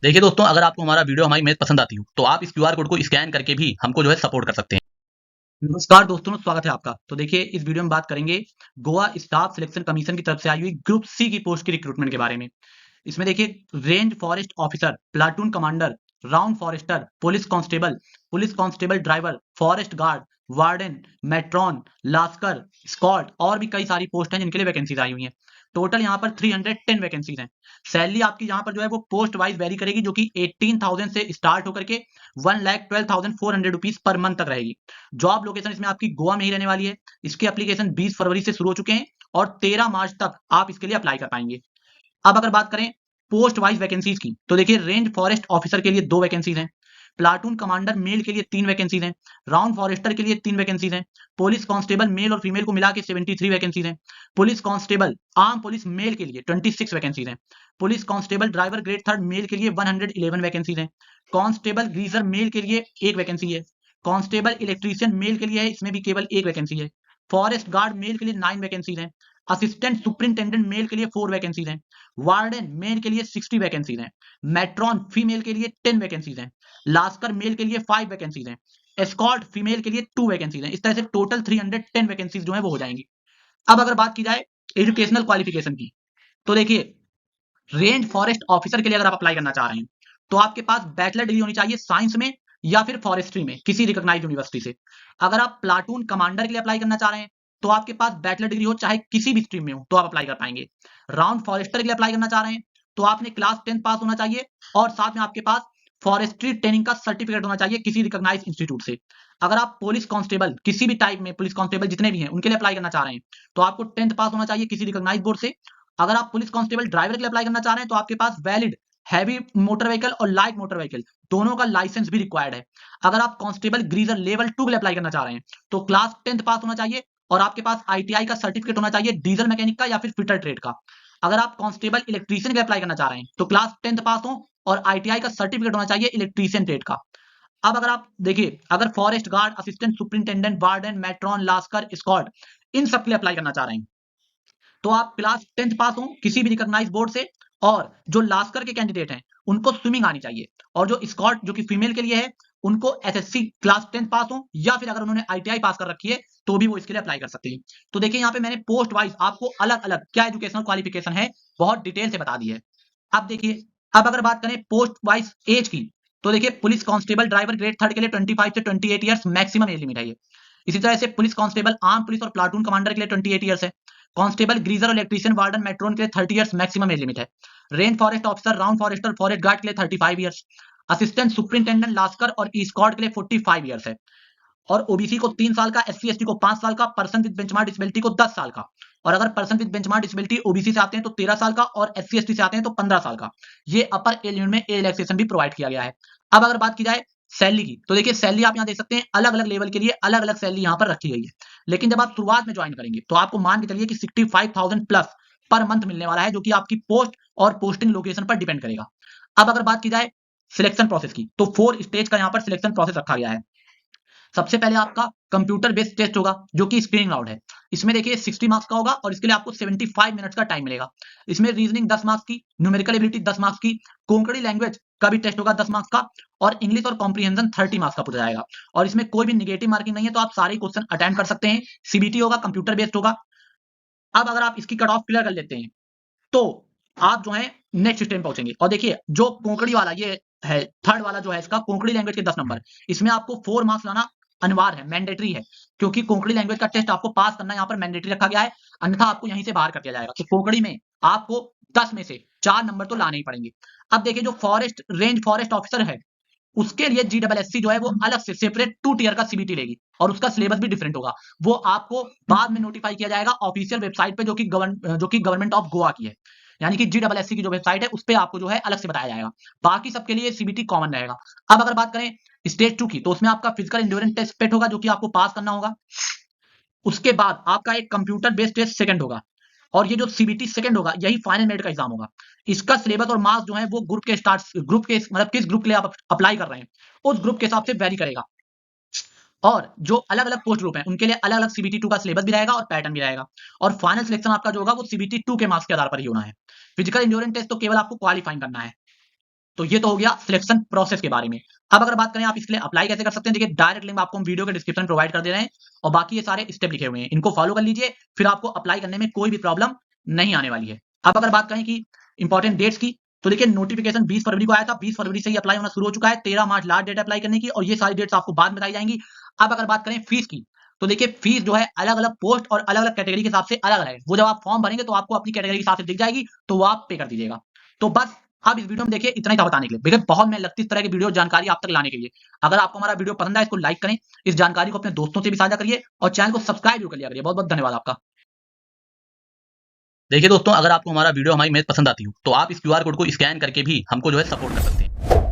देखिए दोस्तों, अगर आपको हमारा वीडियो, हमारी मैथ पसंद आती हो तो आप इस क्यूआर कोड को स्कैन करके भी हमको जो है सपोर्ट कर सकते हैं। नमस्कार दोस्तों, स्वागत है आपका। तो देखिए, इस वीडियो में बात करेंगे गोवा स्टाफ सिलेक्शन कमीशन की तरफ से आई हुई ग्रुप सी की पोस्ट की रिक्रूटमेंट के बारे में। इसमें देखिए, range forest officer, platoon commander, round forester, police constable driver, forest guard, warden, matron, lascar, scout और भी कई सारी पोस्ट हैं जिनके लिए वैकेंसीज आई हुई हैं। टोटल यहाँ पर 310 वैकेंसीज हैं। सैलरी आपकी यहाँ पर जो है वो पोस्ट वाइज वेरी करेगी, जो कि 18,000 से स्टार्ट होकर के 1,12,400 रुपीज पर मंथ तक रहेगी। जॉब लोकेशन इसमें आपकी गोवा में ही रहने वाली है। इसके एप्लीकेशन 20 फरवरी से शुरू हो चुके हैं और 13 मार्च तक आप इसके लिए अप्लाई कर पाएंगे। अब अगर बात करें पोस्ट वाइज वैकेंसीज की, तो देखिए, रेंज फॉरेस्ट ऑफिसर के लिए 2 वैकेंसीज हैं, प्लाटून कमांडर मेल के लिए 3 वैकेंसीज हैं, राउंड फॉरेस्टर के लिए 3 वैकेंसीज हैं, पुलिस कांस्टेबल मेल और फीमेल को मिला के 73 वैकेंसीज हैं, police constable arm police male के लिए 26 वैकेंसीज हैं, police constable driver grade 3 male के लिए 111 वैकेंसीज हैं, कांस्टेबल ग्रीजर मेल के लिए 1 वैकेंसी है, कांस्टेबल इलेक्ट्रीशियन मेल के लिए है, इसमें भी केवल 1 वैकेंसी है, फॉरेस्ट गार्ड मेल के लिए 9 वैकेंसीज हैं, असिस्टेंट सुपरिंटेंडेंट मेल के लिए 4 वैकेंसीज हैं, वार्डन मेल के लिए 60 वैकेंसीज हैं, मेट्रॉन फीमेल के लिए 10 वैकेंसीज हैं, लास्कर मेल के लिए 5 वैकेंसीज हैं, एस्कॉर्ट फीमेल के लिए 2 वैकेंसीज हैं। इस तरह से टोटल 310 वैकेंसीज जो है वो हो जाएंगी। अब अगर बात की जाए एजुकेशनल क्वालिफिकेशन की, तो देखिए, रेंज फॉरेस्ट ऑफिसर के लिए अगर आप अप्लाई करना चाह रहे हैं तो आपके पास बैचलर डिग्री होनी चाहिए साइंस में या फिर फॉरेस्ट्री में किसी रिकॉग्नाइज्ड यूनिवर्सिटी से। अगर आप प्लाटून कमांडर के लिए अप्लाई करना चाह रहे हैं तो आपके पास बैचलर डिग्री हो चाहे किसी भी स्ट्रीम में हो तो आप अप्लाई कर पाएंगे। राउंड फॉरेस्टर के लिए अप्लाई करना चाह रहे हैं तो आपने क्लास 10 पास होना चाहिए और साथ में आपके पास फॉरेस्ट्री ट्रेनिंग का सर्टिफिकेट होना चाहिए किसी रिकॉग्नाइज्ड इंस्टीट्यूट से। अगर आप पुलिस कांस्टेबल किसी भी टाइप में, पुलिस कांस्टेबल जितने भी हैं उनके लिए अप्लाई करना चाह रहे हैं तो आपको 10th पास होना चाहिए किसी रिकॉग्नाइज्ड बोर्ड से। अगर आप पुलिस कांस्टेबल ड्राइवर के लिए अप्लाई करना चाह रहे हैं तो आपके पास वैलिड हैवी मोटर व्हीकल और लाइट मोटर व्हीकल दोनों का लाइसेंस भी रिक्वायर्ड है। अगर आप कांस्टेबल ग्रीजर लेवल 2 के लिए अप्लाई करना चाह रहे हैं तो क्लास 10th पास होना चाहिए और आपके पास आईटीआई का सर्टिफिकेट होना चाहिए डीजल मैकेनिक का या फिर फिटर ट्रेड का। अगर आप कांस्टेबल इलेक्ट्रीशियन के लिए अप्लाई करना चाह रहे हैं तो क्लास 10th पास हो और आईटीआई का सर्टिफिकेट होना चाहिए इलेक्ट्रीशियन ट्रेड का। अब अगर आप देखिए, अगर forest guard, assistant superintendent, warden, matron, lascar, scout इन सब के लिए अप्लाई करना चाह रहे हैं तो आप क्लास 10th पास हो किसी भी रिकॉग्नाइज्ड बोर्ड से। और जो लास्कर के कैंडिडेट हैं उनको स्विमिंग आनी चाहिए और जो स्कॉट जो कि फीमेल के लिए है उनको एसएससी क्लास 10th पास हो या फिर अगर उन्होंने आईटीआई पास कर रखी है तो भी वो इसके लिए अप्लाई कर सकते हैं। तो देखिए, यहाँ पे मैंने पोस्ट वाइज आपको अलग अलग क्या एजुकेशनल क्वालिफिकेशन है बहुत डिटेल से बता दी है। अब देखिए, अब अगर बात करें पोस्ट वाइज एज की, तो देखिए, पुलिस कांस्टेबल ड्राइवर ग्रेड 3 के लिए 25 से 28 ईयर्स मैक्सिमम एज लिमिट है ये। इसी तरह से पुलिस कांस्टेबल आर्म पुलिस और प्लाटून कमांडर के लिए 28 ईयर्स है। कांस्टेबल ग्रीजर और इलेक्ट्रीशियन वार्डन मेट्रोन के लिए 30 इयर्स मैक्सिमम एज लिमिट है। Range forest officer, round forester, forest guard के लिए 35 इयर्स। असिस्टेंट सुपरिंटेंडेंट, लास्कर और स्कॉट के लिए 45 इयर्स है। और ओबीसी को 3 साल का, एससी एसटी को 5 साल का, पर्सन विद बेंचमार्क डिसेबिलिटी को 10 साल का। और अगर person with benchmark disability OBC से आते हैं तो 13 साल का और एससी एसटी से आते हैं तो 15 साल का। ये अपर एज लिमिट में एज रिलैक्सेशन भी प्रोवाइड किया गया है। अब अगर बात की जाए सैलरी की, तो देखिए, सैलरी आप यहाँ देख सकते हैं अलग अलग लेवल के लिए अलग अलग सैलरी यहाँ पर रखी गई है। लेकिन जब आप शुरुआत में ज्वाइन करेंगे तो आपको मान के चलिए कि 65,000 प्लस पर मंथ मिलने वाला है, जो कि आपकी पोस्ट और पोस्टिंग लोकेशन पर डिपेंड करेगा। अब अगर बात की जाए सिलेक्शन प्रोसेस की, तो 4 स्टेज का यहाँ पर सिलेक्शन प्रोसेस रखा गया है। सबसे पहले आपका कंप्यूटर बेस्ड टेस्ट होगा जो कि स्क्रीनिंग राउंड है। इसमें देखिए 60 मार्क्स का होगा और इसके लिए आपको 75 मिनट्स का टाइम मिलेगा। इसमें रीजनिंग 10 मार्क्स की, न्यूमेरिकल एबिलिटी 10 मार्क्स की, कोंकणी लैंग्वेज का भी टेस्ट होगा 10 मार्क्स का और इंग्लिश और कॉम्प्रिहेंशन 30 मार्क्स का पूछा जाएगा। और इसमें कोई भी निगेटिव मार्किंग नहीं है, तो आप सारे क्वेश्चन अटेम्प्ट कर सकते हैं। सीबीटी होगा, कंप्यूटर बेस्ड होगा। अब अगर आप इसकी कट ऑफ क्लियर कर लेते हैं तो आप जो है नेक्स्ट स्टेज पहुंचेंगे। और देखिए, जो कोंकणी वाला ये है, थर्ड वाला जो है इसका कोंकणी लैंग्वेज के 10 नंबर, इसमें आपको 4 मार्क्स लाना अनिवार्य है, मैंडेटरी है, क्योंकि कोंकणी लैंग्वेज का टेस्ट आपको पास करना यहाँ पर मैंडेटरी रखा गया है, अन्यथा आपको यहीं से बाहर कर दिया जाएगा। तो कोंकणी में आपको 10 में से 4 नंबर तो लाने ही पड़ेंगे। अब देखिए, जो फॉरेस्ट रेंज फॉरेस्ट ऑफिसर है उसके लिए जीडब्ल्यूएससी जो है वो अलग से सेपरेट 2 टियर का सीबीटी लेगी और उसका सिलेबस भी डिफरेंट होगा। वो आपको बाद में नोटिफाई किया जाएगा ऑफिशियल वेबसाइट पे, जो कि गवर्नमेंट ऑफ गोवा की है। यानी कि जीडब्ल्यूएससी की जो वेबसाइट है उस पे आपको जो है अलग से बताया जाएगा। बाकी सबके लिए सीबीटी कॉमन रहेगा। अब अगर बात करें स्टेज 2 की, तो उसमें आपका फिजिकल एंड्योरेंस टेस्ट होगा जो कि आपको पास करना होगा। उसके बाद आपका एक कंप्यूटर बेस्ड टेस्ट सेकंड होगा और ये जो सीबीटी सेकंड होगा यही फाइनल मेरिट का एग्जाम होगा। इसका सिलेबस और मार्क्स जो है वो ग्रुप के मतलब किस ग्रुप के लिए आप अप्लाई कर रहे हैं उस ग्रुप के हिसाब से वेरी करेगा। और जो अलग अलग पोस्ट ग्रुप हैं उनके लिए अलग अलग सीबीटी 2 का सिलेबस भी रहेगा और पैटर्न भी रहेगा। और फाइनल सिलेक्शन आपका जो होगा वो सीबीटी 2 के मार्क्स के आधार पर ही होना है। फिजिकल एंड्योरेंस टेस्ट तो केवल आपको क्वालिफाइंग करना है। तो ये तो हो गया सिलेक्शन प्रोसेस के बारे में। अब अगर बात करें आप इसके लिए अप्लाई कैसे कर सकते हैं, देखिए डायरेक्ट लिंक आपको हम वीडियो के डिस्क्रिप्शन में प्रोवाइड कर दे रहे हैं और बाकी ये सारे स्टेप लिखे हुए हैं, इनको फॉलो कर लीजिए, फिर आपको अप्लाई करने में कोई भी प्रॉब्लम नहीं आने वाली है। अब अगर बात करें कि इंपॉर्टेंट डेट्स की, तो देखिए नोटिफिकेशन 20 फरवरी को आया था, 20 फरवरी से ही अप्लाई होना शुरू हो चुका है, 13 मार्च लास्ट डेट अप्लाई करने की और ये सारी डेट्स आपको बाद में बताई जाएंगी। अब अगर बात करें फीस की, तो देखिए फीस जो है अलग अलग पोस्ट और अलग अलग कैटेगरी के हिसाब से अलग अलग है, वो जब आप फॉर्म भरेंगे तो आपको अपनी कैटेगरी के हिसाब से दिख जाएगी, तो वो आप पे कर दीजिएगा। तो बस अब इस वीडियो में देखिए इतना ही था बताने के लिए, देखिए बहुत मेहनत लगती है इस तरह की वीडियो जानकारी आप तक लाने के लिए। अगर आपको हमारा वीडियो पसंद आए इसको लाइक करें, इस जानकारी को अपने दोस्तों से भी साझा करिए और चैनल को सब्सक्राइब भी कर लिया करिए। बहुत बहुत धन्यवाद आपका। देखिए दोस्तों, अगर आपको हमारा वीडियो हमारी मैथ पसंद आती हो तो आप इस क्यूआर कोड को स्कैन करके भी हमको जो है सपोर्ट कर सकते हैं।